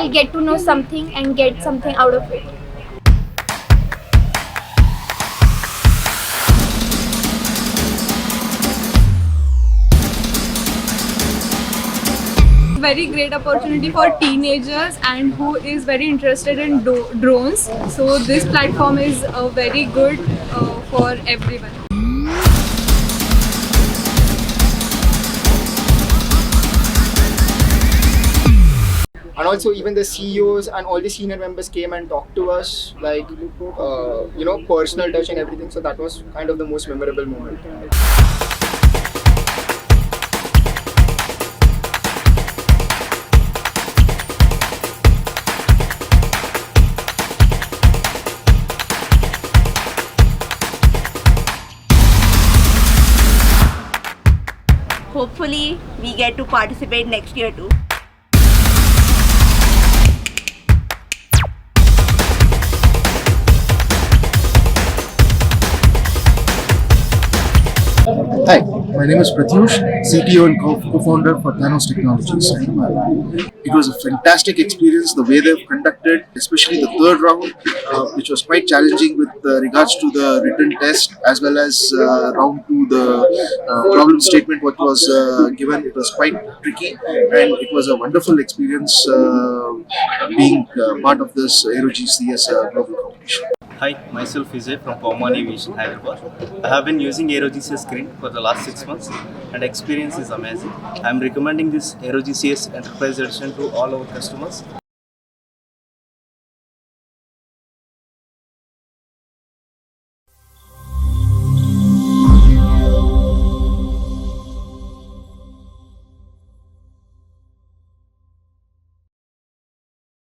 I'll get to know something and get something out of it. Very great opportunity for teenagers and who is very interested in drones. So this platform is very good for everyone. And also even the CEOs and all the senior members came and talked to us, like personal touch and everything. So that was kind of the most memorable moment. Hopefully, we get to participate next year too. Hi, my name is Pratyush, CTO and co-founder for Thanos Technologies. It was a fantastic experience, the way they've conducted, especially the third round, which was quite challenging with regards to the written test, as well as round 2, the problem statement what was given. It was quite tricky, and it was a wonderful experience being part of this AeroGCS Global Competition. Hi, myself Vijay from Pomani Vision, Hyderabad. I have been using AeroGCS screen for the last 6 months and experience is amazing. I am recommending this AeroGCS Enterprise Edition to all our customers.